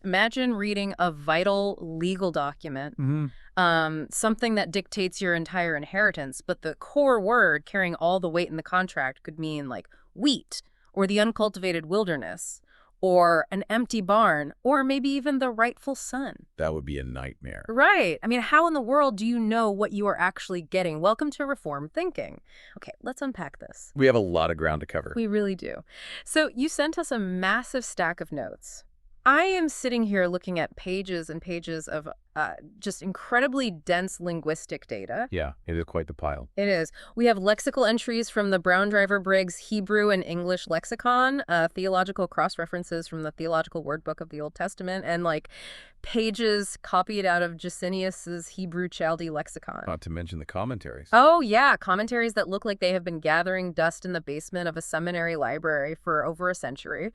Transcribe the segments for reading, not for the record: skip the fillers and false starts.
Imagine reading a vital legal document, something that dictates your entire inheritance, but the core word carrying all the weight in the contract could mean like wheat or the uncultivated wilderness or an empty barn or maybe even the rightful son. That would be a nightmare. Right. I mean, how in the world do you know what you are actually getting? Welcome to reform thinking. Okay, let's unpack this. We have a lot of ground to cover. We really do. So you sent us a massive stack of notes. I am sitting here looking at pages and pages of just incredibly dense linguistic data. Yeah, it is quite the pile. It is. We have lexical entries from the Brown Driver Briggs Hebrew and English lexicon, theological cross-references from the theological word book of the Old Testament, and like pages copied out of Gesenius's Hebrew Chaldee lexicon. Not to mention the commentaries. Oh, yeah, commentaries that look like they have been gathering dust in the basement of a seminary library for over a century.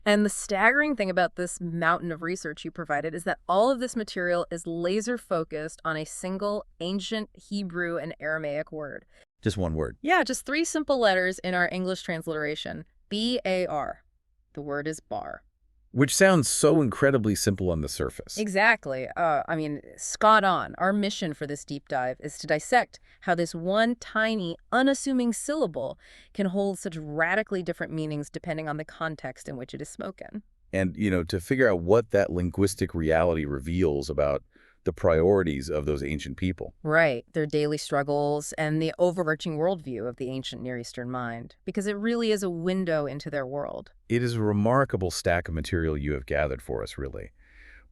And the staggering thing about this mountain of research you provided is that all of this material is laser focused on a single ancient Hebrew and Aramaic word. Just one word. Yeah, just 3 simple letters in our English transliteration. B-A-R. The word is bar. Which sounds so incredibly simple on the surface. Exactly. I mean, spot on. Our mission for this deep dive is to dissect how this one tiny, unassuming syllable can hold such radically different meanings depending on the context in which it is spoken. And, to figure out what that linguistic reality reveals about the priorities of those ancient people. Right, their daily struggles and the overarching worldview of the ancient Near Eastern mind, because it really is a window into their world. It is a remarkable stack of material you have gathered for us, really.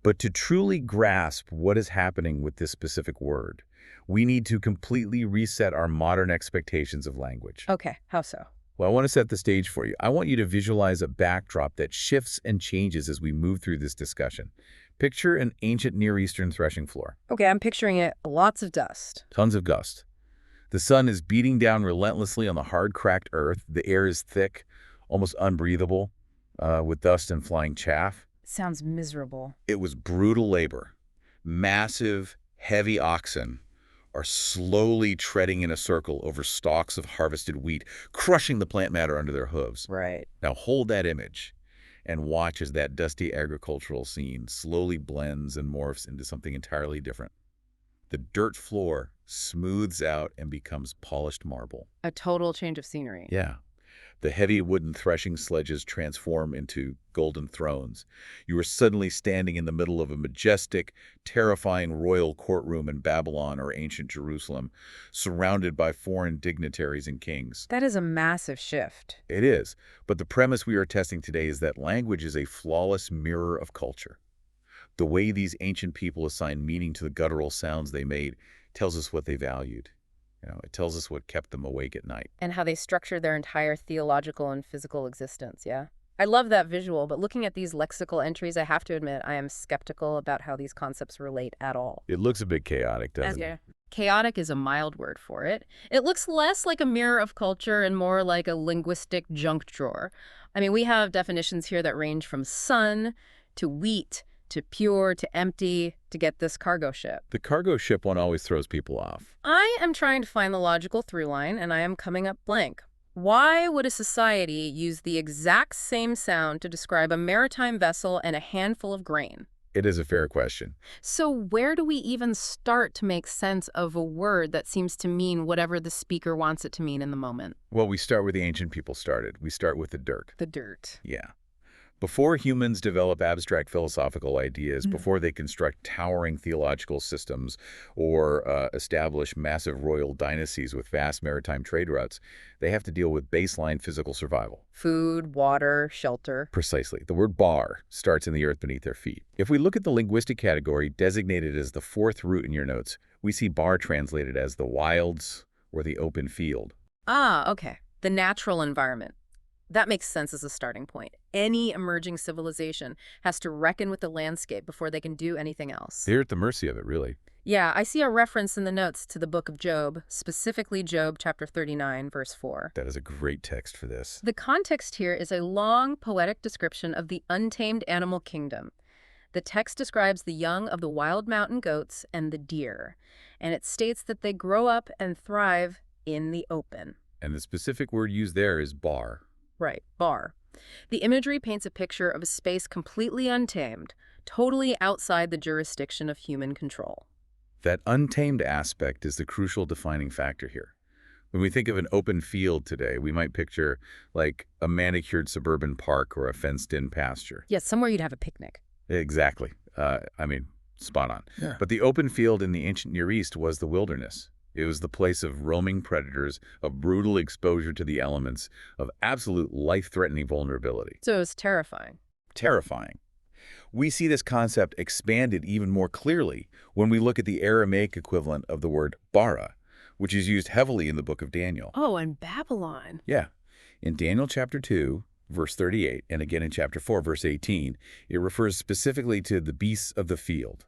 But to truly grasp what is happening with this specific word, we need to completely reset our modern expectations of language. Okay, how so? Well, I want to set the stage for you. I want you to visualize a backdrop that shifts and changes as we move through this discussion. Picture an ancient Near Eastern threshing floor. Okay, I'm picturing it. Lots of dust. Tons of dust. The sun is beating down relentlessly on the hard, cracked earth. The air is thick, almost unbreathable, with dust and flying chaff. Sounds miserable. It was brutal labor. Massive, heavy oxen are slowly treading in a circle over stalks of harvested wheat, crushing the plant matter under their hooves. Right. Now hold that image and watch as that dusty agricultural scene slowly blends and morphs into something entirely different. The dirt floor smooths out and becomes polished marble. A total change of scenery. Yeah. The heavy wooden threshing sledges transform into golden thrones. You are suddenly standing in the middle of a majestic, terrifying royal courtroom in Babylon or ancient Jerusalem, surrounded by foreign dignitaries and kings. That is a massive shift. It is, but the premise we are testing today is that language is a flawless mirror of culture. The way these ancient people assigned meaning to the guttural sounds they made tells us what they valued. It tells us what kept them awake at night. And how they structure their entire theological and physical existence, yeah? I love that visual, but looking at these lexical entries, I have to admit I am skeptical about how these concepts relate at all. It looks a bit chaotic, doesn't it? Chaotic is a mild word for it. It looks less like a mirror of culture and more like a linguistic junk drawer. I mean, we have definitions here that range from sun to wheat to pure, to empty, to get this cargo ship. The cargo ship one always throws people off. I am trying to find the logical through line, and I am coming up blank. Why would a society use the exact same sound to describe a maritime vessel and a handful of grain? It is a fair question. So where do we even start to make sense of a word that seems to mean whatever the speaker wants it to mean in the moment? Well, we start where the ancient people started. We start with the dirt. The dirt. Yeah. Before humans develop abstract philosophical ideas, before they construct towering theological systems or establish massive royal dynasties with vast maritime trade routes, they have to deal with baseline physical survival. Food, water, shelter. Precisely. The word bar starts in the earth beneath their feet. If we look at the linguistic category designated as the 4th root in your notes, we see bar translated as the wilds or the open field. Ah, okay. The natural environment. That makes sense as a starting point. Any emerging civilization has to reckon with the landscape before they can do anything else. They're at the mercy of it, really. Yeah, I see a reference in the notes to the book of Job, specifically Job chapter 39, verse 4. That is a great text for this. The context here is a long, poetic description of the untamed animal kingdom. The text describes the young of the wild mountain goats and the deer, and it states that they grow up and thrive in the open. And the specific word used there is bar. Right, bar. The imagery paints a picture of a space completely untamed, totally outside the jurisdiction of human control. That untamed aspect is the crucial defining factor here. When we think of an open field today, we might picture like a manicured suburban park or a fenced-in pasture. Yes, somewhere you'd have a picnic. Exactly. Spot on. Yeah. But the open field in the ancient Near East was the wilderness. It was the place of roaming predators, of brutal exposure to the elements, of absolute life-threatening vulnerability. So it was terrifying. Terrifying. We see this concept expanded even more clearly when we look at the Aramaic equivalent of the word bara, which is used heavily in the book of Daniel. Oh, and Babylon. Yeah. In Daniel chapter 2, verse 38, and again in chapter 4, verse 18, it refers specifically to the beasts of the field.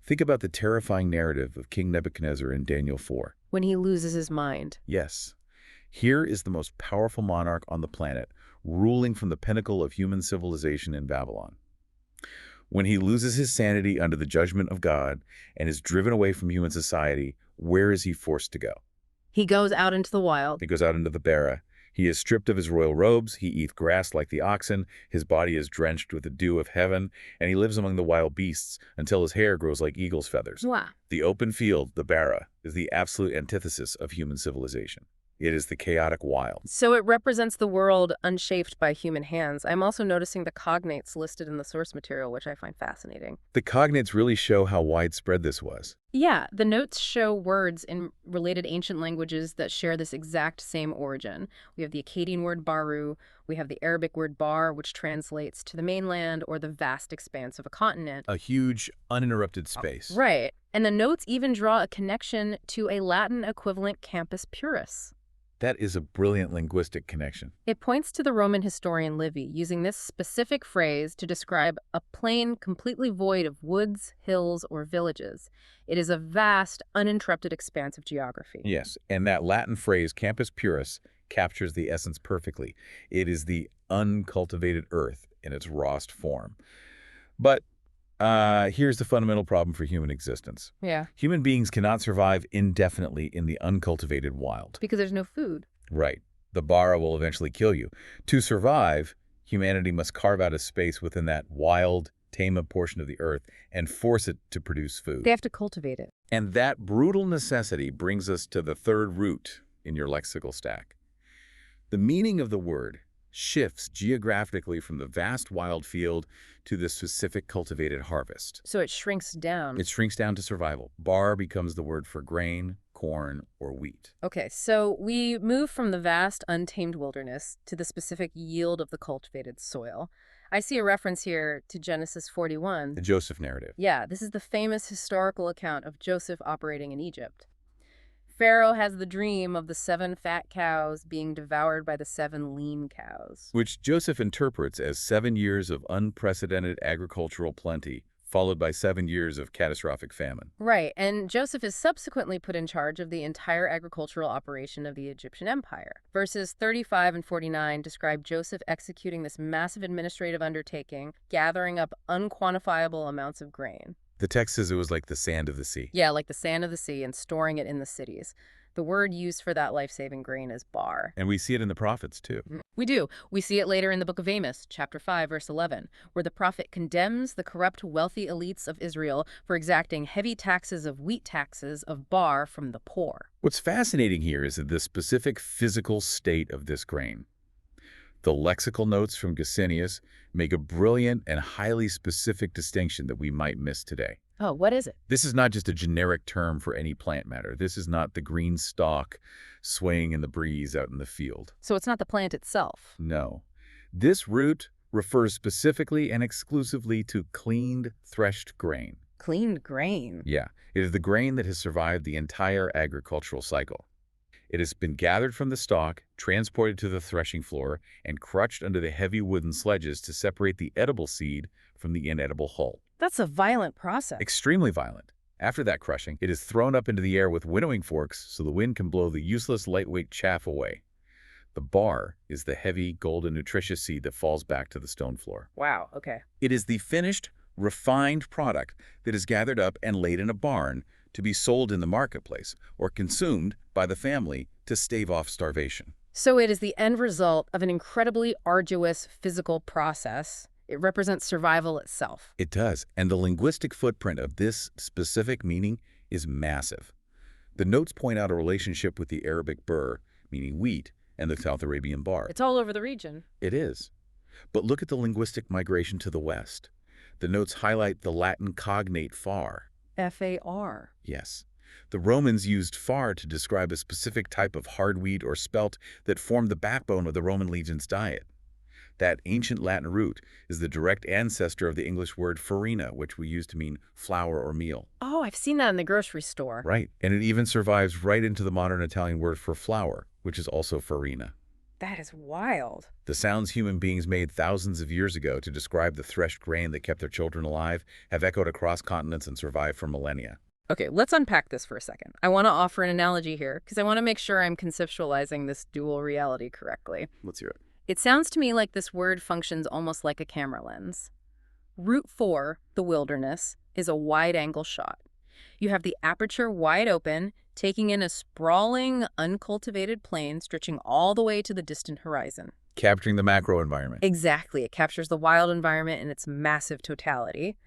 Think about the terrifying narrative of King Nebuchadnezzar in Daniel 4. When he loses his mind. Yes. Here is the most powerful monarch on the planet, ruling from the pinnacle of human civilization in Babylon. When he loses his sanity under the judgment of God and is driven away from human society, where is he forced to go? He goes out into the wild. He goes out into the bara. He is stripped of his royal robes, he eats grass like the oxen, his body is drenched with the dew of heaven, and he lives among the wild beasts until his hair grows like eagle's feathers. Wow. The open field, the bara, is the absolute antithesis of human civilization. It is the chaotic wild. So it represents the world unshaped by human hands. I'm also noticing the cognates listed in the source material, which I find fascinating. The cognates really show how widespread this was. Yeah, the notes show words in related ancient languages that share this exact same origin. We have the Akkadian word baru, we have the Arabic word bar, which translates to the mainland or the vast expanse of a continent. A huge, uninterrupted space. Right. And the notes even draw a connection to a Latin equivalent campus purus. That is a brilliant linguistic connection. It points to the Roman historian Livy, using this specific phrase to describe a plain completely void of woods, hills, or villages. It is a vast, uninterrupted expanse of geography. Yes, and that Latin phrase, campus purus, captures the essence perfectly. It is the uncultivated earth in its rawest form. But here's the fundamental problem for human existence. Yeah. Human beings cannot survive indefinitely in the uncultivated wild. Because there's no food. Right. The bara will eventually kill you. To survive, humanity must carve out a space within that wild, tame portion of the earth and force it to produce food. They have to cultivate it. And that brutal necessity brings us to the third root in your lexical stack. The meaning of the word shifts geographically from the vast wild field to the specific cultivated harvest. So it shrinks down. It shrinks down to survival. Bar becomes the word for grain, corn, or wheat. Okay, so we move from the vast, untamed wilderness to the specific yield of the cultivated soil. I see a reference here to Genesis 41. The Joseph narrative. Yeah, this is the famous historical account of Joseph operating in Egypt. Pharaoh has the dream of the 7 fat cows being devoured by the 7 lean cows. Which Joseph interprets as 7 years of unprecedented agricultural plenty, followed by 7 years of catastrophic famine. Right, and Joseph is subsequently put in charge of the entire agricultural operation of the Egyptian empire. Verses 35 and 49 describe Joseph executing this massive administrative undertaking, gathering up unquantifiable amounts of grain. The text says it was like the sand of the sea. Yeah, like the sand of the sea, and storing it in the cities. The word used for that life-saving grain is bar. And we see it in the prophets, too. We do. We see it later in the book of Amos, chapter 5, verse 11, where the prophet condemns the corrupt, wealthy elites of Israel for exacting heavy taxes of wheat taxes of bar from the poor. What's fascinating here is the specific physical state of this grain. The lexical notes from Gesenius make a brilliant and highly specific distinction that we might miss today. Oh, what is it? This is not just a generic term for any plant matter. This is not the green stalk swaying in the breeze out in the field. So it's not the plant itself. No. This root refers specifically and exclusively to cleaned, threshed grain. Cleaned grain? Yeah. It is the grain that has survived the entire agricultural cycle. It has been gathered from the stalk, transported to the threshing floor, and crushed under the heavy wooden sledges to separate the edible seed from the inedible hull. That's a violent process. Extremely violent. After that crushing, it is thrown up into the air with winnowing forks so the wind can blow the useless lightweight chaff away. The bar is the heavy, golden, nutritious seed that falls back to the stone floor. Wow, okay. It is the finished, refined product that is gathered up and laid in a barn to be sold in the marketplace or consumed by the family to stave off starvation. So it is the end result of an incredibly arduous physical process. It represents survival itself. It does, and the linguistic footprint of this specific meaning is massive. The notes point out a relationship with the Arabic bur, meaning wheat, and the South Arabian bar. It's all over the region. It is. But look at the linguistic migration to the West. The notes highlight the Latin cognate far. F-A-R. Yes. The Romans used far to describe a specific type of hard wheat or spelt that formed the backbone of the Roman legion's diet. That ancient Latin root is the direct ancestor of the English word farina, which we use to mean flour or meal. Oh, I've seen that in the grocery store. Right, and it even survives right into the modern Italian word for flour, which is also farina. That is wild. The sounds human beings made thousands of years ago to describe the threshed grain that kept their children alive have echoed across continents and survived for millennia. Okay, let's unpack this for a second. I want to offer an analogy here because I want to make sure I'm conceptualizing this dual reality correctly. Let's hear it. It sounds to me like this word functions almost like a camera lens. Route 4, the wilderness, is a wide-angle shot. You have the aperture wide open, taking in a sprawling, uncultivated plain stretching all the way to the distant horizon. Capturing the macro environment. Exactly. It captures the wild environment in its massive totality.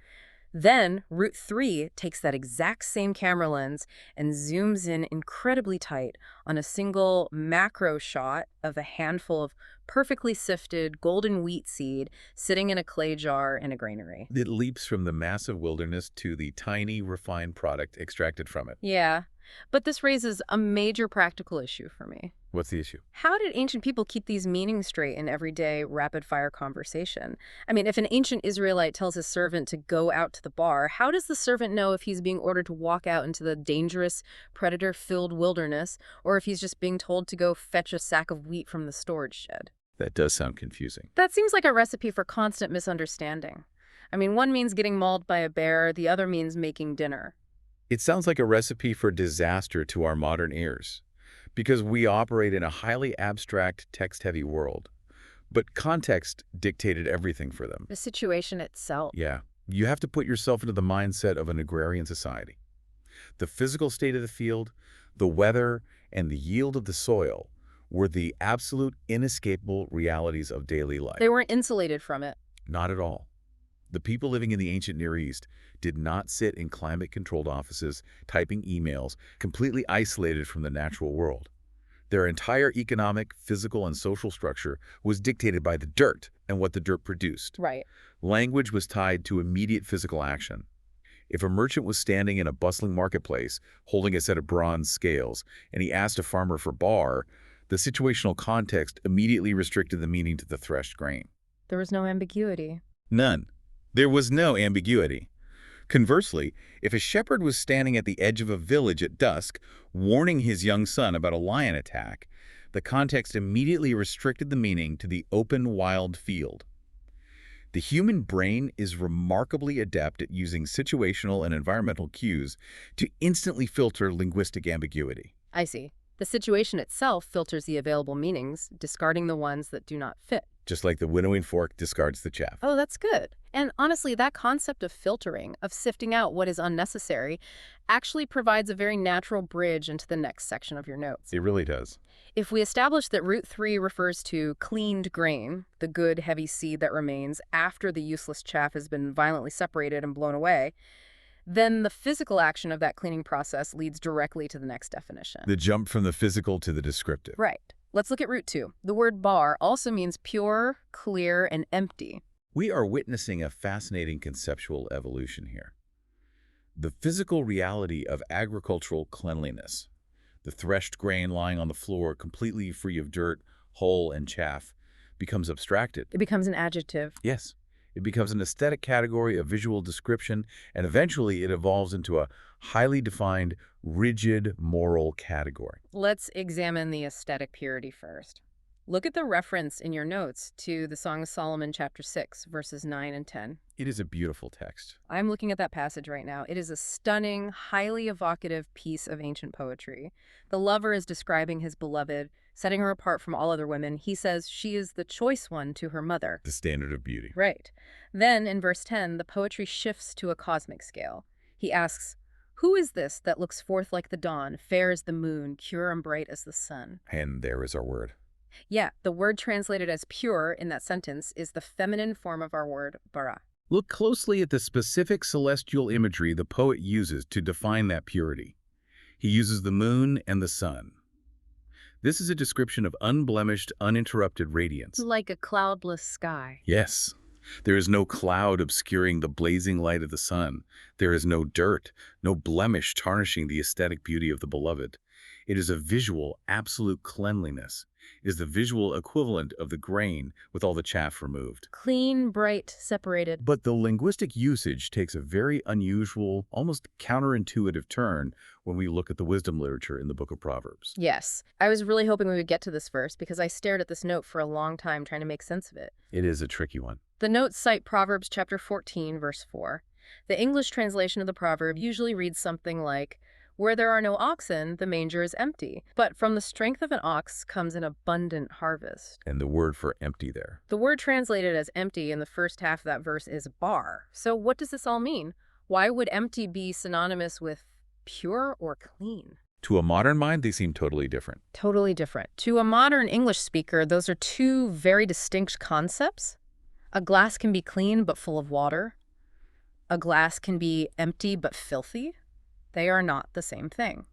Then, Route 3 takes that exact same camera lens and zooms in incredibly tight on a single macro shot of a handful of perfectly sifted golden wheat seed sitting in a clay jar in a granary. It leaps from the massive wilderness to the tiny, refined product extracted from it. Yeah, but this raises a major practical issue for me. What's the issue? How did ancient people keep these meanings straight in everyday rapid-fire conversation? I mean, if an ancient Israelite tells his servant to go out to the bar, how does the servant know if he's being ordered to walk out into the dangerous, predator-filled wilderness, or if he's just being told to go fetch a sack of wheat from the storage shed? That does sound confusing. That seems like a recipe for constant misunderstanding. I mean, one means getting mauled by a bear, the other means making dinner. It sounds like a recipe for disaster to our modern ears, because we operate in a highly abstract, text-heavy world. But context dictated everything for them. The situation itself. Yeah. You have to put yourself into the mindset of an agrarian society. The physical state of the field, the weather, and the yield of the soil were the absolute inescapable realities of daily life. They weren't insulated from it. Not at all. The people living in the ancient Near East did not sit in climate-controlled offices typing emails, completely isolated from the natural world. Their entire economic, physical, and social structure was dictated by the dirt and what the dirt produced. Right. Language was tied to immediate physical action. If a merchant was standing in a bustling marketplace, holding a set of bronze scales, and he asked a farmer for bar, the situational context immediately restricted the meaning to the threshed grain. There was no ambiguity. None. There was no ambiguity. Conversely, if a shepherd was standing at the edge of a village at dusk, warning his young son about a lion attack, the context immediately restricted the meaning to the open, wild field. The human brain is remarkably adept at using situational and environmental cues to instantly filter linguistic ambiguity. I see. The situation itself filters the available meanings, discarding the ones that do not fit. Just like the winnowing fork discards the chaff. Oh, that's good. And honestly, that concept of filtering, of sifting out what is unnecessary, actually provides a very natural bridge into the next section of your notes. It really does. If we establish that Root 3 refers to cleaned grain, the good, heavy seed that remains after the useless chaff has been violently separated and blown away, then the physical action of that cleaning process leads directly to the next definition. The jump from the physical to the descriptive. Right. Let's look at Root 2. The word bar also means pure, clear, and empty. We are witnessing a fascinating conceptual evolution here. The physical reality of agricultural cleanliness, the threshed grain lying on the floor completely free of dirt, hull, and chaff, becomes abstracted. It becomes an adjective. Yes. It becomes an aesthetic category of visual description, and eventually it evolves into a highly defined, rigid moral category. Let's examine the aesthetic purity first. Look at the reference in your notes to the Song of Solomon, chapter 6, verses 9 and 10. It is a beautiful text. I'm looking at that passage right now. It is a stunning, highly evocative piece of ancient poetry. The lover is describing his beloved, setting her apart from all other women. He says she is the choice one to her mother. The standard of beauty. Right. Then, in verse 10, the poetry shifts to a cosmic scale. He asks, "Who is this that looks forth like the dawn, fair as the moon, pure and bright as the sun?" And there is our word. Yeah, the word translated as pure in that sentence is the feminine form of our word bara. Look closely at the specific celestial imagery the poet uses to define that purity. He uses the moon and the sun. This is a description of unblemished, uninterrupted radiance. Like a cloudless sky. Yes, there is no cloud obscuring the blazing light of the sun. There is no dirt, no blemish tarnishing the aesthetic beauty of the beloved. It is a visual, absolute cleanliness. It is the visual equivalent of the grain with all the chaff removed. Clean, bright, separated. But the linguistic usage takes a very unusual, almost counterintuitive turn when we look at the wisdom literature in the book of Proverbs. Yes, I was really hoping we would get to this verse because I stared at this note for a long time trying to make sense of it. It is a tricky one. The notes cite Proverbs chapter 14, verse 4. The English translation of the proverb usually reads something like, "Where there are no oxen, the manger is empty. But from the strength of an ox comes an abundant harvest." And the word for empty there. The word translated as empty in the first half of that verse is bar. So what does this all mean? Why would empty be synonymous with pure or clean? To a modern mind, they seem totally different. Totally different. To a modern English speaker, those are two very distinct concepts. A glass can be clean but full of water. A glass can be empty but filthy. They are not the same thing.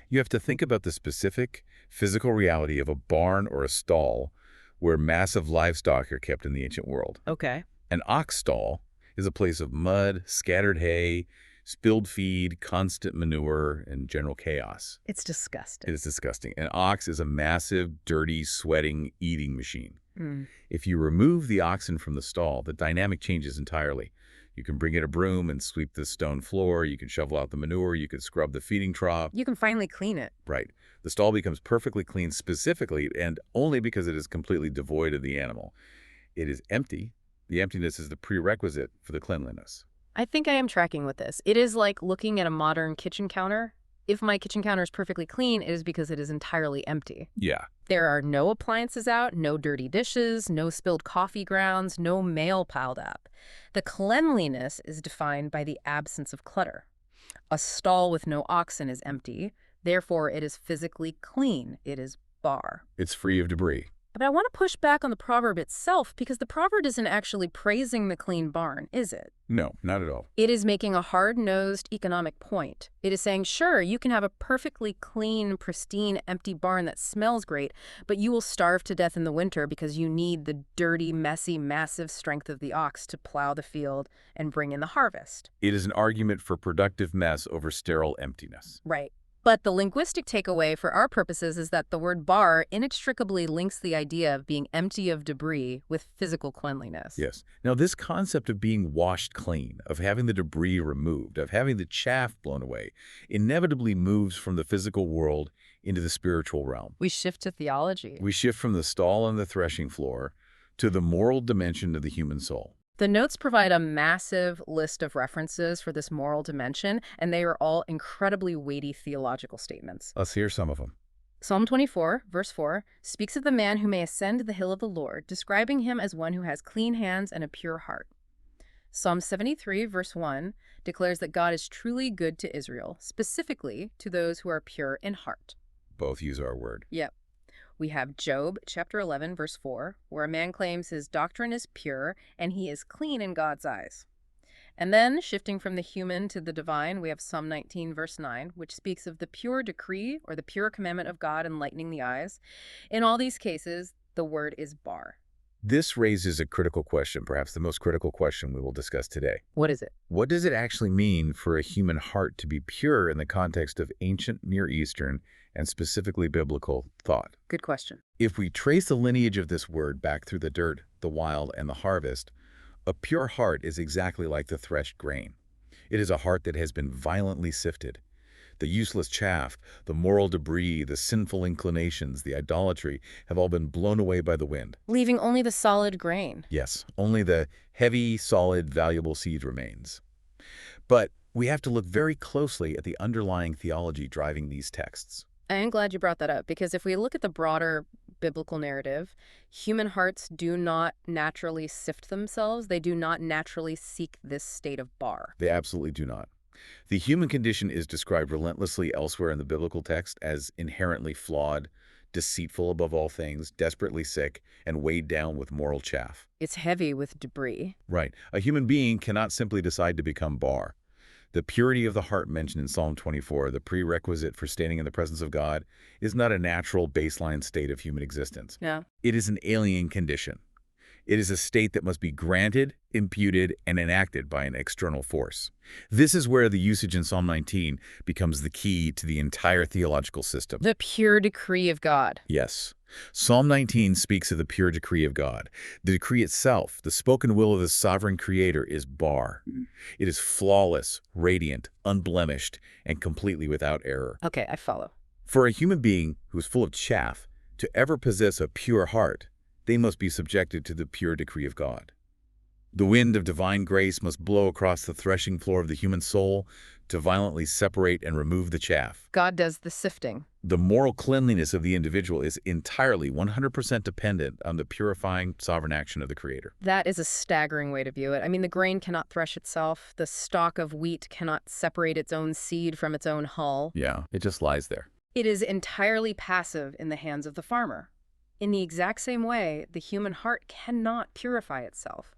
You have to think about the specific physical reality of a barn or a stall where massive livestock are kept in the ancient world. Okay. An ox stall is a place of mud, scattered hay, spilled feed, constant manure, and general chaos. It's disgusting. It is disgusting. An ox is a massive, dirty, sweating, eating machine. If you remove the oxen from the stall, the dynamic changes entirely. You can bring in a broom and sweep the stone floor. You can shovel out the manure. You can scrub the feeding trough. You can finally clean it. Right. The stall becomes perfectly clean specifically and only because it is completely devoid of the animal. It is empty. The emptiness is the prerequisite for the cleanliness. I think I am tracking with this. It is like looking at a modern kitchen counter. If my kitchen counter is perfectly clean, it is because it is entirely empty. Yeah. There are no appliances out, no dirty dishes, no spilled coffee grounds, no mail piled up. The cleanliness is defined by the absence of clutter. A stall with no oxen is empty. Therefore, it is physically clean. It is bar. It's free of debris. But I want to push back on the proverb itself because the proverb isn't actually praising the clean barn, is it? No, not at all. It is making a hard-nosed economic point. It is saying, sure, you can have a perfectly clean, pristine, empty barn that smells great, but you will starve to death in the winter because you need the dirty, messy, massive strength of the ox to plow the field and bring in the harvest. It is an argument for productive mess over sterile emptiness. Right. But the linguistic takeaway for our purposes is that the word bar inextricably links the idea of being empty of debris with physical cleanliness. Yes. Now, this concept of being washed clean, of having the debris removed, of having the chaff blown away, inevitably moves from the physical world into the spiritual realm. We shift to theology. We shift from the stall and the threshing floor to the moral dimension of the human soul. The notes provide a massive list of references for this moral dimension, and they are all incredibly weighty theological statements. Let's hear some of them. Psalm 24, verse 4, speaks of the man who may ascend the hill of the Lord, describing him as one who has clean hands and a pure heart. Psalm 73, verse 1, declares that God is truly good to Israel, specifically to those who are pure in heart. Both use our word. Yep. We have Job chapter 11, verse 4, where a man claims his doctrine is pure and he is clean in God's eyes. And then, shifting from the human to the divine, we have Psalm 19, verse 9, which speaks of the pure decree or the pure commandment of God enlightening the eyes. In all these cases, the word is bar. This raises a critical question, perhaps the most critical question we will discuss today. What is it? What does it actually mean for a human heart to be pure in the context of ancient Near Eastern and specifically biblical thought? Good question. If we trace the lineage of this word back through the dirt, the wild, and the harvest, a pure heart is exactly like the threshed grain. It is a heart that has been violently sifted. The useless chaff, the moral debris, the sinful inclinations, the idolatry have all been blown away by the wind. Leaving only the solid grain. Yes, only the heavy, solid, valuable seed remains. But we have to look very closely at the underlying theology driving these texts. I am glad you brought that up, because if we look at the broader biblical narrative, human hearts do not naturally sift themselves. They do not naturally seek this state of bar. They absolutely do not. The human condition is described relentlessly elsewhere in the biblical text as inherently flawed, deceitful above all things, desperately sick, and weighed down with moral chaff. It's heavy with debris. Right. A human being cannot simply decide to become bar. The purity of the heart mentioned in Psalm 24, the prerequisite for standing in the presence of God, is not a natural baseline state of human existence. Yeah. It is an alien condition. It is a state that must be granted, imputed, and enacted by an external force. This is where the usage in Psalm 19 becomes the key to the entire theological system. The pure decree of God. Yes. Psalm 19 speaks of the pure decree of God. The decree itself, the spoken will of the sovereign creator, is bar. It is flawless, radiant, unblemished, and completely without error. Okay, I follow. For a human being who is full of chaff to ever possess a pure heart, they must be subjected to the pure decree of God. The wind of divine grace must blow across the threshing floor of the human soul to violently separate and remove the chaff. God does the sifting. The moral cleanliness of the individual is entirely 100% dependent on the purifying sovereign action of the Creator. That is a staggering way to view it. I mean, the grain cannot thresh itself. The stalk of wheat cannot separate its own seed from its own hull. Yeah, it just lies there. It is entirely passive in the hands of the farmer. In the exact same way, the human heart cannot purify itself.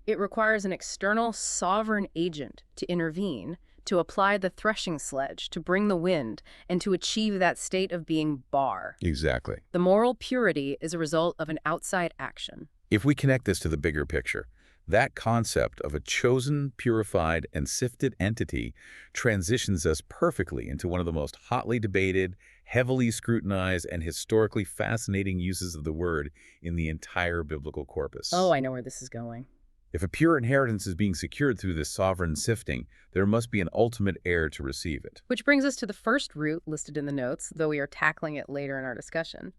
It requires an external sovereign agent to intervene, to apply the threshing sledge, to bring the wind, and to achieve that state of being bar. Exactly. The moral purity is a result of an outside action. If we connect this to the bigger picture, that concept of a chosen, purified, and sifted entity transitions us perfectly into one of the most hotly debated, heavily scrutinized, and historically fascinating uses of the word in the entire biblical corpus. Oh, I know where this is going. If a pure inheritance is being secured through this sovereign sifting, there must be an ultimate heir to receive it. Which brings us to the first root listed in the notes, though we are tackling it later in our discussion.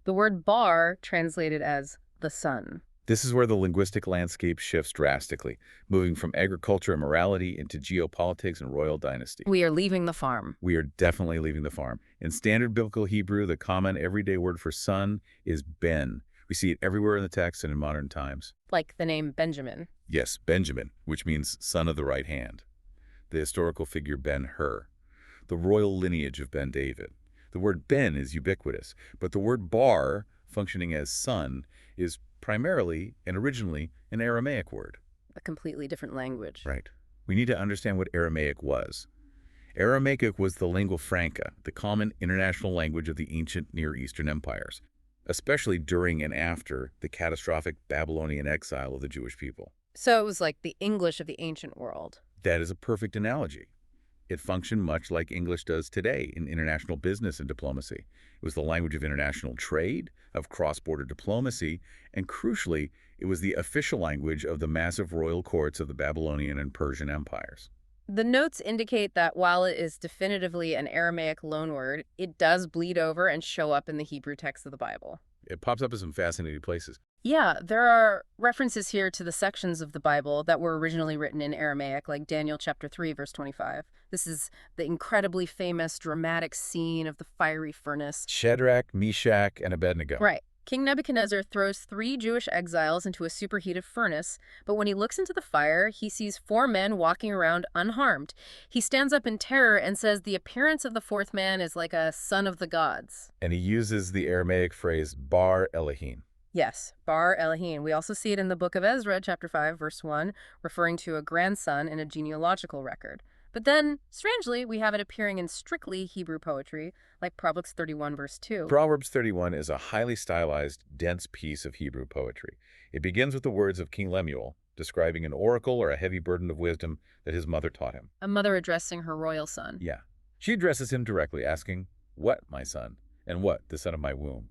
The word bar, translated as the son. This is where the linguistic landscape shifts drastically, moving from agriculture and morality into geopolitics and royal dynasty. We are leaving the farm. We are definitely leaving the farm. In standard biblical Hebrew, the common everyday word for son is ben. We see it everywhere in the text and in modern times. Like the name Benjamin. Yes, Benjamin, which means son of the right hand. The historical figure Ben-Hur. The royal lineage of Ben-David. The word Ben is ubiquitous, but the word bar, functioning as son, is primarily and originally an Aramaic word. A completely different language. Right. We need to understand what Aramaic was. Aramaic was the lingua franca, the common international language of the ancient Near Eastern empires, especially during and after the catastrophic Babylonian exile of the Jewish people. So it was like the English of the ancient world. That is a perfect analogy. It functioned much like English does today in international business and diplomacy. It was the language of international trade, of cross-border diplomacy, and crucially, it was the official language of the massive royal courts of the Babylonian and Persian empires. The notes indicate that while it is definitively an Aramaic loanword, it does bleed over and show up in the Hebrew text of the Bible. It pops up in some fascinating places. Yeah, there are references here to the sections of the Bible that were originally written in Aramaic, like Daniel chapter 3, verse 25. This is the incredibly famous dramatic scene of the fiery furnace. Shadrach, Meshach, and Abednego. Right. King Nebuchadnezzar throws 3 Jewish exiles into a superheated furnace, but when he looks into the fire, he sees 4 men walking around unharmed. He stands up in terror and says the appearance of the 4th man is like a son of the gods. And he uses the Aramaic phrase bar Elohim. Yes, bar Elohim. We also see it in the book of Ezra, chapter 5, verse 1, referring to a grandson in a genealogical record. But then, strangely, we have it appearing in strictly Hebrew poetry, like Proverbs 31, verse 2. Proverbs 31 is a highly stylized, dense piece of Hebrew poetry. It begins with the words of King Lemuel, describing an oracle or a heavy burden of wisdom that his mother taught him. A mother addressing her royal son. Yeah. She addresses him directly, asking, "What, my son? And what, the son of my womb?"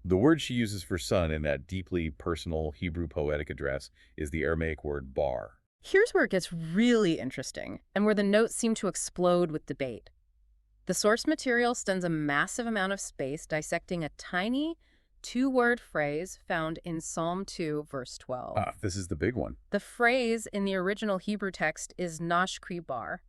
The word she uses for son in that deeply personal Hebrew poetic address is the Aramaic word bar. Here's where it gets really interesting, and where the notes seem to explode with debate. The source material spends a massive amount of space dissecting a tiny 2-word phrase found in Psalm 2, verse 12. This is the big one. The phrase in the original Hebrew text is nashkri bar.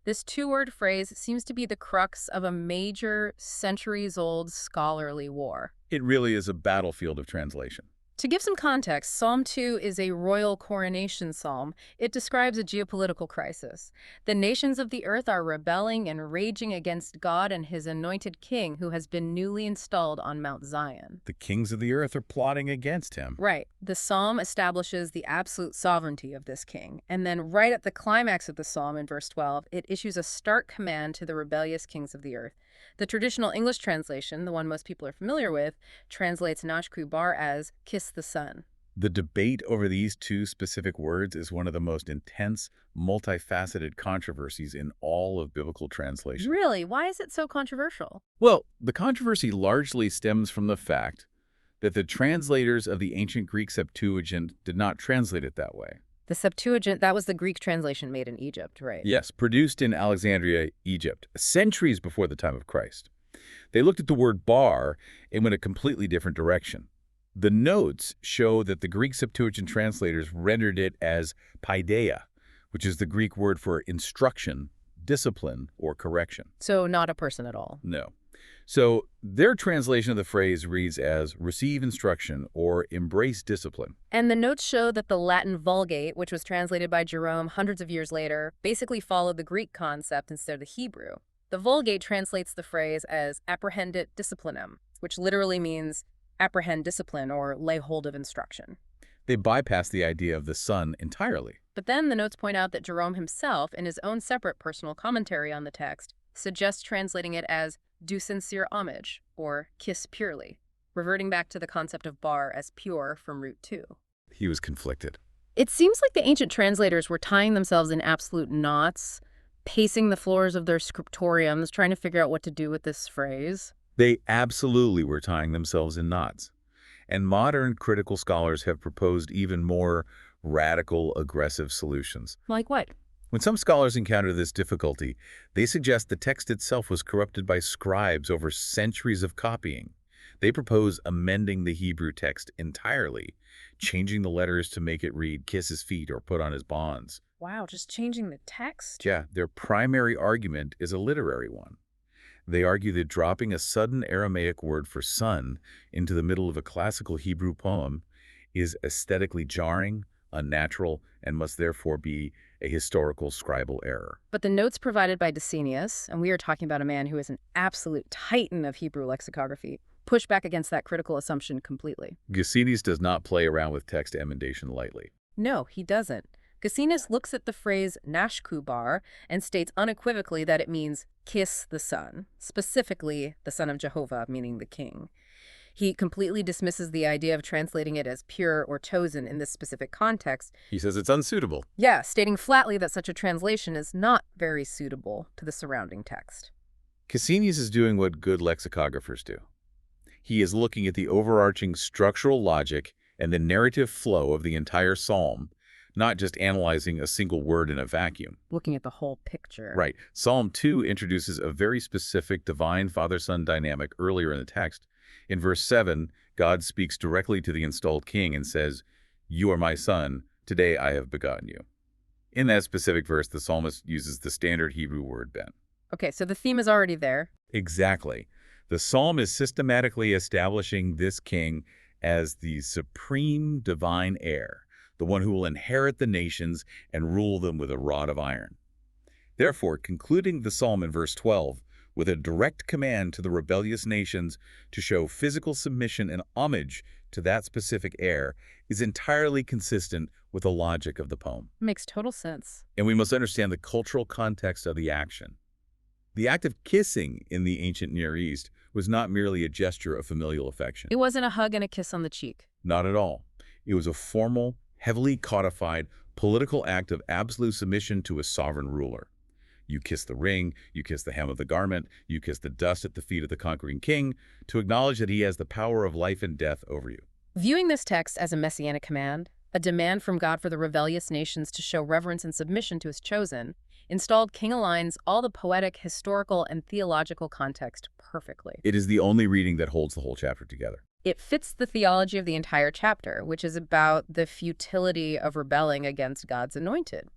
This 2-word phrase seems to be the crux of a major, centuries-old scholarly war. It really is a battlefield of translation. To give some context, Psalm 2 is a royal coronation psalm. It describes a geopolitical crisis. The nations of the earth are rebelling and raging against God and his anointed king who has been newly installed on Mount Zion. The kings of the earth are plotting against him. Right. The psalm establishes the absolute sovereignty of this king. And then right at the climax of the psalm in verse 12, it issues a stark command to the rebellious kings of the earth. The traditional English translation, the one most people are familiar with, translates nashku bar as kiss the sun. The debate over these two specific words is one of the most intense, multifaceted controversies in all of biblical translation. Really? Why is it so controversial? Well, the controversy largely stems from the fact that the translators of the ancient Greek Septuagint did not translate it that way. The Septuagint, that was the Greek translation made in Egypt, right? Yes, produced in Alexandria, Egypt, centuries before the time of Christ. They looked at the word bar and went a completely different direction. The notes show that the Greek Septuagint translators rendered it as paideia, which is the Greek word for instruction, discipline, or correction. So not a person at all. No. So their translation of the phrase reads as receive instruction or embrace discipline. And the notes show that the Latin Vulgate, which was translated by Jerome hundreds of years later, basically followed the Greek concept instead of the Hebrew. The Vulgate translates the phrase as apprehendit disciplinem, which literally means apprehend discipline or lay hold of instruction. They bypass the idea of the sun entirely. But then the notes point out that Jerome himself, in his own separate personal commentary on the text, suggests translating it as do sincere homage, or kiss purely, reverting back to the concept of bar as pure from root 2. He was conflicted. It seems like the ancient translators were tying themselves in absolute knots, pacing the floors of their scriptoriums, trying to figure out what to do with this phrase. They absolutely were tying themselves in knots. And modern critical scholars have proposed even more radical, aggressive solutions. Like what? When some scholars encounter this difficulty, they suggest the text itself was corrupted by scribes over centuries of copying. They propose amending the Hebrew text entirely, changing the letters to make it read kiss his feet or put on his bonds. Wow, just changing the text? Yeah, their primary argument is a literary one. They argue that dropping a sudden Aramaic word for sun into the middle of a classical Hebrew poem is aesthetically jarring, unnatural, and must therefore be a historical scribal error. But the notes provided by Decenius, and we are talking about a man who is an absolute titan of Hebrew lexicography, push back against that critical assumption completely. Decenius does not play around with text emendation lightly. No, he doesn't. Decenius looks at the phrase nashku bar and states unequivocally that it means kiss the sun, specifically the son of Jehovah, meaning the king. He completely dismisses the idea of translating it as pure or chosen in this specific context. He says it's unsuitable. Yeah, stating flatly that such a translation is not very suitable to the surrounding text. Decenius is doing what good lexicographers do. He is looking at the overarching structural logic and the narrative flow of the entire psalm, not just analyzing a single word in a vacuum. Looking at the whole picture. Right. Psalm 2 introduces a very specific divine father-son dynamic earlier in the text. In verse 7, God speaks directly to the installed king and says, "You are my son, today I have begotten you." In that specific verse, the psalmist uses the standard Hebrew word ben. Okay, so the theme is already there. Exactly. The psalm is systematically establishing this king as the supreme divine heir, the one who will inherit the nations and rule them with a rod of iron. Therefore, concluding the psalm in verse 12 with a direct command to the rebellious nations to show physical submission and homage to that specific heir is entirely consistent with the logic of the poem. Makes total sense. And we must understand the cultural context of the action. The act of kissing in the ancient Near East was not merely a gesture of familial affection. It wasn't a hug and a kiss on the cheek. Not at all. It was a formal, heavily codified political act of absolute submission to a sovereign ruler. You kiss the ring, you kiss the hem of the garment, you kiss the dust at the feet of the conquering king to acknowledge that he has the power of life and death over you. Viewing this text as a messianic command, a demand from God for the rebellious nations to show reverence and submission to his chosen, installed king aligns all the poetic, historical, and theological context perfectly. It is the only reading that holds the whole chapter together. It fits the theology of the entire chapter, which is about the futility of rebelling against God's anointed.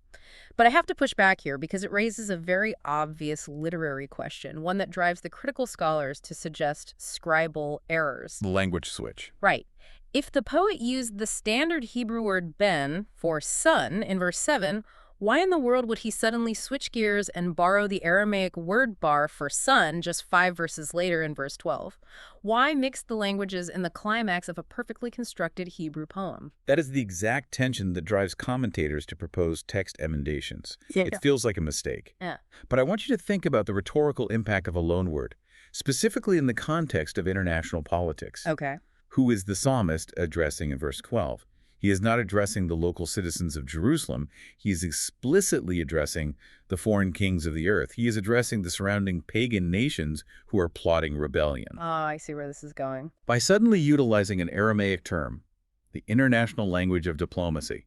But I have to push back here because it raises a very obvious literary question, one that drives the critical scholars to suggest scribal errors. The language switch. Right. If the poet used the standard Hebrew word ben for son in verse 7, why in the world would he suddenly switch gears and borrow the Aramaic word bar for son just 5 verses later in verse 12? Why mix the languages in the climax of a perfectly constructed Hebrew poem? That is the exact tension that drives commentators to propose text emendations. Yeah. It feels like a mistake. Yeah. But I want you to think about the rhetorical impact of a loanword, specifically in the context of international politics. Okay. Who is the psalmist addressing in verse 12? He is not addressing the local citizens of Jerusalem. He is explicitly addressing the foreign kings of the earth. He is addressing the surrounding pagan nations who are plotting rebellion. Oh, I see where this is going. By suddenly utilizing an Aramaic term, the international language of diplomacy,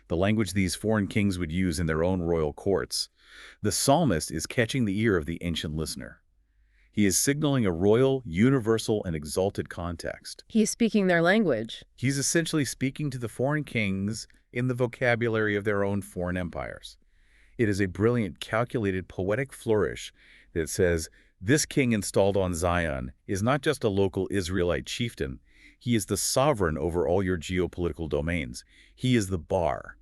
the language these foreign kings would use in their own royal courts, the psalmist is catching the ear of the ancient listener. He is signaling a royal, universal, and exalted context. He's speaking their language. He's essentially speaking to the foreign kings in the vocabulary of their own foreign empires. It is a brilliant, calculated, poetic flourish that says, this king installed on Zion is not just a local Israelite chieftain. He is the sovereign over all your geopolitical domains. He is the bar.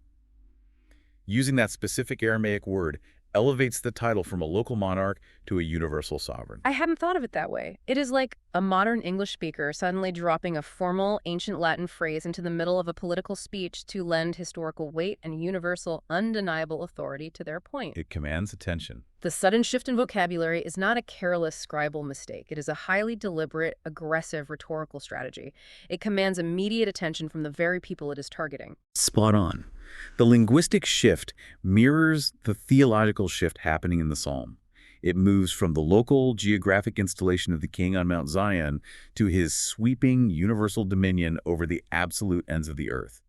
Using that specific Aramaic word elevates the title from a local monarch to a universal sovereign. I hadn't thought of it that way. It is like a modern English speaker suddenly dropping a formal ancient Latin phrase into the middle of a political speech to lend historical weight and universal, undeniable authority to their point. It commands attention. The sudden shift in vocabulary is not a careless scribal mistake. It is a highly deliberate, aggressive rhetorical strategy. It commands immediate attention from the very people it is targeting. Spot on. The linguistic shift mirrors the theological shift happening in the psalm. It moves from the local geographic installation of the king on Mount Zion to his sweeping universal dominion over the absolute ends of the earth.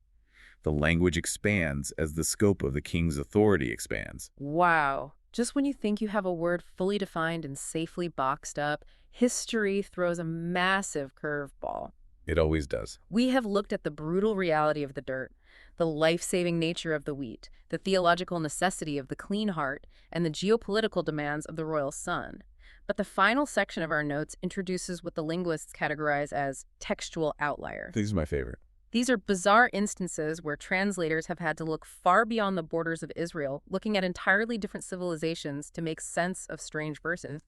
The language expands as the scope of the king's authority expands. Wow. Just when you think you have a word fully defined and safely boxed up, history throws a massive curveball. It always does. We have looked at the brutal reality of the dirt, the life-saving nature of the wheat, the theological necessity of the clean heart, and the geopolitical demands of the royal son. But the final section of our notes introduces what the linguists categorize as textual outliers. These are my favorite. These are bizarre instances where translators have had to look far beyond the borders of Israel, looking at entirely different civilizations to make sense of strange verses.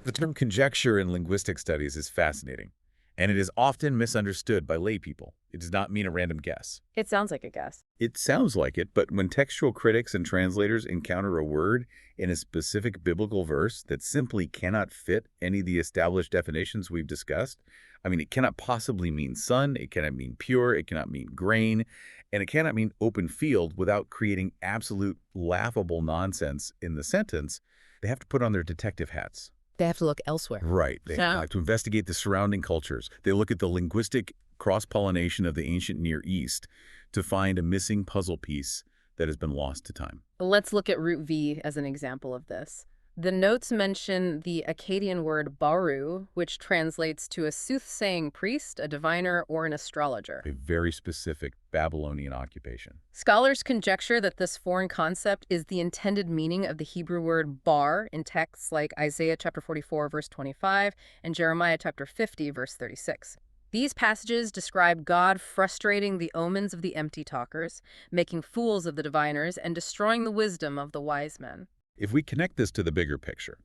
The term conjecture in linguistic studies is fascinating, and it is often misunderstood by laypeople. It does not mean a random guess. It sounds like a guess. It sounds like it, but when textual critics and translators encounter a word in a specific biblical verse that simply cannot fit any of the established definitions we've discussed, I mean, it cannot possibly mean sun, it cannot mean pure, it cannot mean grain, and it cannot mean open field without creating absolute laughable nonsense in the sentence, they have to put on their detective hats. They have to look elsewhere. Right. They have to investigate the surrounding cultures. They look at the linguistic cross-pollination of the ancient Near East to find a missing puzzle piece that has been lost to time. Let's look at root V as an example of this. The notes mention the Akkadian word baru, which translates to a soothsaying priest, a diviner, or an astrologer. A very specific Babylonian occupation. Scholars conjecture that this foreign concept is the intended meaning of the Hebrew word bar in texts like Isaiah chapter 44, verse 25, and Jeremiah chapter 50, verse 36. These passages describe God frustrating the omens of the empty talkers, making fools of the diviners, and destroying the wisdom of the wise men. If we connect this to the bigger picture,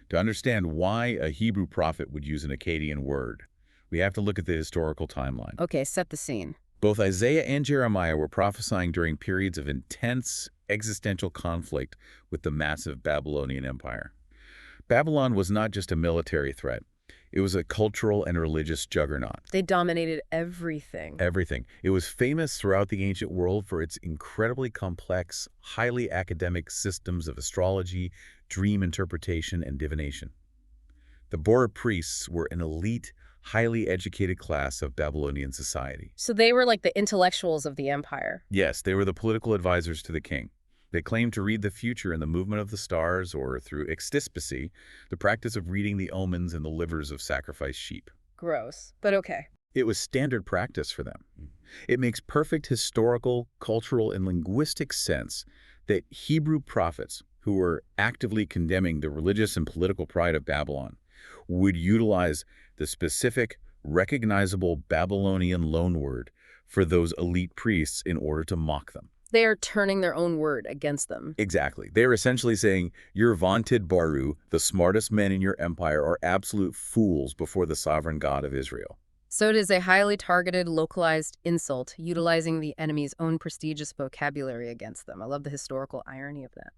to understand why a Hebrew prophet would use an Akkadian word, we have to look at the historical timeline. Okay, set the scene. Both Isaiah and Jeremiah were prophesying during periods of intense existential conflict with the massive Babylonian Empire. Babylon was not just a military threat. It was a cultural and religious juggernaut. They dominated everything. Everything. It was famous throughout the ancient world for its incredibly complex, highly academic systems of astrology, dream interpretation, and divination. The Bora priests were an elite, highly educated class of Babylonian society. So they were like the intellectuals of the empire. Yes, they were the political advisors to the king. They claimed to read the future in the movement of the stars or through extispasy, the practice of reading the omens in the livers of sacrificed sheep. Gross, but okay. It was standard practice for them. It makes perfect historical, cultural, and linguistic sense that Hebrew prophets, who were actively condemning the religious and political pride of Babylon, would utilize the specific, recognizable Babylonian loanword for those elite priests in order to mock them. They are turning their own word against them. Exactly. They're essentially saying, your vaunted Baru, the smartest men in your empire, are absolute fools before the sovereign God of Israel. So it is a highly targeted, localized insult, utilizing the enemy's own prestigious vocabulary against them. I love the historical irony of that.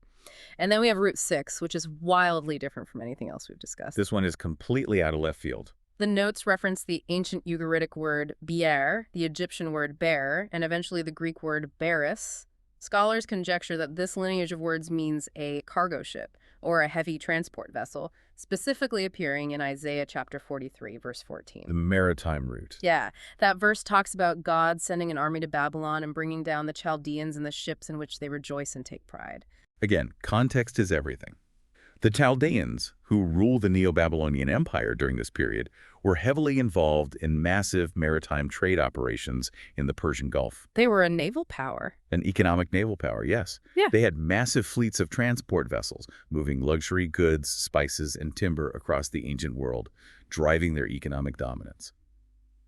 And then we have root 6, which is wildly different from anything else we've discussed. This one is completely out of left field. The notes reference the ancient Ugaritic word bier, the Egyptian word bear, and eventually the Greek word bearis. Scholars conjecture that this lineage of words means a cargo ship or a heavy transport vessel, specifically appearing in Isaiah chapter 43, verse 14. The maritime route. Yeah, that verse talks about God sending an army to Babylon and bringing down the Chaldeans and the ships in which they rejoice and take pride. Again, context is everything. The Chaldeans, who ruled the Neo-Babylonian Empire during this period, were heavily involved in massive maritime trade operations in the Persian Gulf. They were a naval power. An economic naval power, yes. Yeah. They had massive fleets of transport vessels, moving luxury goods, spices, and timber across the ancient world, driving their economic dominance.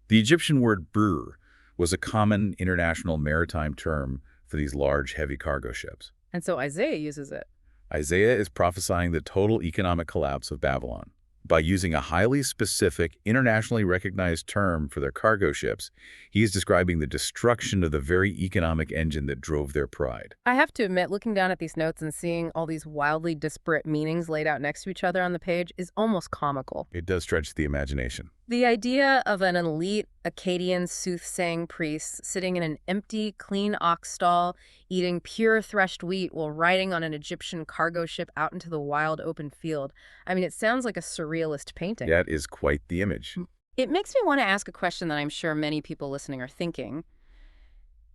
The Egyptian word bur was a common international maritime term for these large, heavy cargo ships. And so Isaiah uses it. Isaiah is prophesying the total economic collapse of Babylon. By using a highly specific, internationally recognized term for their cargo ships, he is describing the destruction of the very economic engine that drove their pride. I have to admit, looking down at these notes and seeing all these wildly disparate meanings laid out next to each other on the page is almost comical. It does stretch the imagination. The idea of an elite Akkadian soothsaying priest sitting in an empty, clean ox stall, eating pure threshed wheat while riding on an Egyptian cargo ship out into the wild open field. I mean, it sounds like a surrealist painting. That is quite the image. It makes me want to ask a question that I'm sure many people listening are thinking.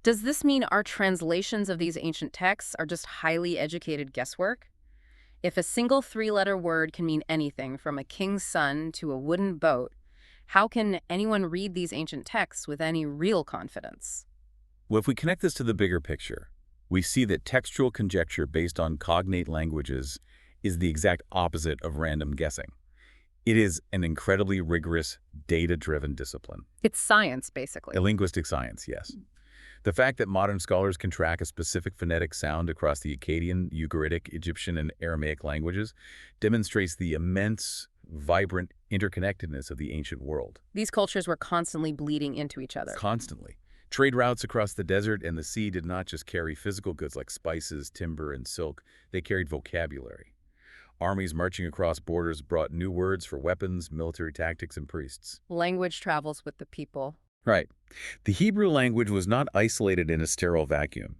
Does this mean our translations of these ancient texts are just highly educated guesswork? If a single three-letter word can mean anything from a king's son to a wooden boat, how can anyone read these ancient texts with any real confidence? Well, if we connect this to the bigger picture, we see that textual conjecture based on cognate languages is the exact opposite of random guessing. It is an incredibly rigorous, data-driven discipline. It's science, basically. A linguistic science, yes. The fact that modern scholars can track a specific phonetic sound across the Akkadian, Ugaritic, Egyptian, and Aramaic languages demonstrates the immense, vibrant interconnectedness of the ancient world. These cultures were constantly bleeding into each other. Constantly. Trade routes across the desert and the sea did not just carry physical goods like spices, timber, and silk. They carried vocabulary. Armies marching across borders brought new words for weapons, military tactics, and priests. Language travels with the people. Right. The Hebrew language was not isolated in a sterile vacuum.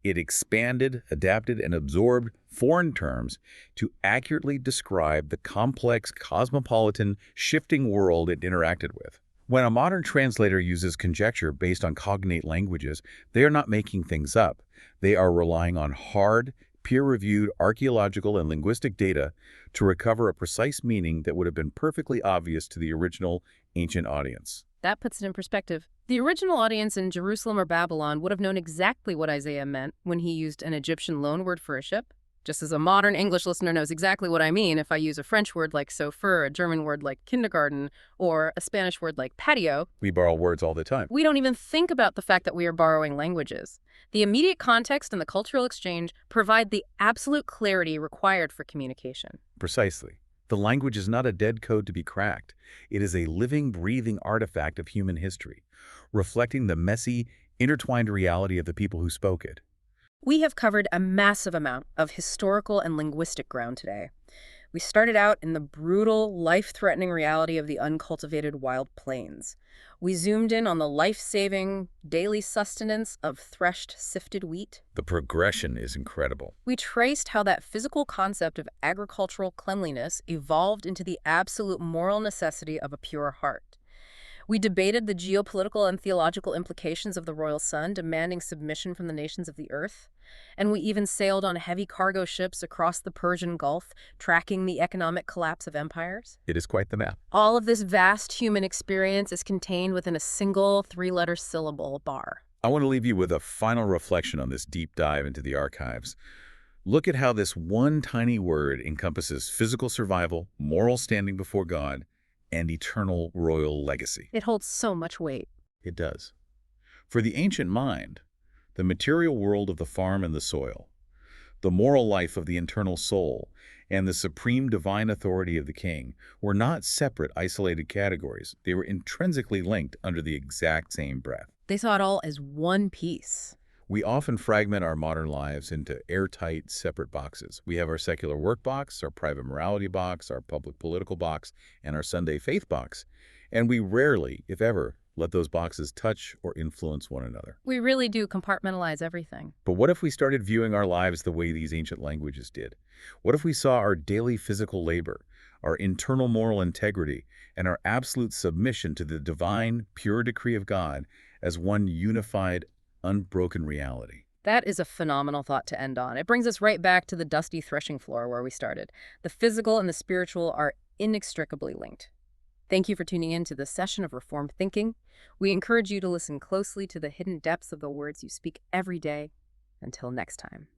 It expanded, adapted, and absorbed foreign terms to accurately describe the complex, cosmopolitan, shifting world it interacted with. When a modern translator uses conjecture based on cognate languages, they are not making things up. They are relying on hard, peer-reviewed archaeological and linguistic data to recover a precise meaning that would have been perfectly obvious to the original ancient audience. That puts it in perspective. The original audience in Jerusalem or Babylon would have known exactly what Isaiah meant when he used an Egyptian loanword for a ship, just as a modern English listener knows exactly what I mean if I use a French word like chauffeur, a German word like kindergarten, or a Spanish word like patio. We borrow words all the time. We don't even think about the fact that we are borrowing languages. The immediate context and the cultural exchange provide the absolute clarity required for communication. Precisely. The language is not a dead code to be cracked. It is a living, breathing artifact of human history, reflecting the messy, intertwined reality of the people who spoke it. We have covered a massive amount of historical and linguistic ground today. We started out in the brutal, life-threatening reality of the uncultivated wild plains. We zoomed in on the life-saving, daily sustenance of threshed, sifted wheat. The progression is incredible. We traced how that physical concept of agricultural cleanliness evolved into the absolute moral necessity of a pure heart. We debated the geopolitical and theological implications of the royal son, demanding submission from the nations of the earth. And we even sailed on heavy cargo ships across the Persian Gulf, tracking the economic collapse of empires. It is quite the map. All of this vast human experience is contained within a single three-letter syllable bar. I want to leave you with a final reflection on this deep dive into the archives. Look at how this one tiny word encompasses physical survival, moral standing before God, and eternal royal legacy. It holds so much weight. It does. For the ancient mind, the material world of the farm and the soil, the moral life of the internal soul, and the supreme divine authority of the king were not separate, isolated categories. They were intrinsically linked under the exact same breath. They saw it all as one piece. We often fragment our modern lives into airtight, separate boxes. We have our secular work box, our private morality box, our public political box, and our Sunday faith box. And we rarely, if ever, let those boxes touch or influence one another. We really do compartmentalize everything. But what if we started viewing our lives the way these ancient languages did? What if we saw our daily physical labor, our internal moral integrity, and our absolute submission to the divine, pure decree of God as one unified, unbroken reality? That is a phenomenal thought to end on. It brings us right back to the dusty threshing floor where we started. The physical and the spiritual are inextricably linked. Thank you for tuning in to this session of Reformed Thinking. We encourage you to listen closely to the hidden depths of the words you speak every day. Until next time.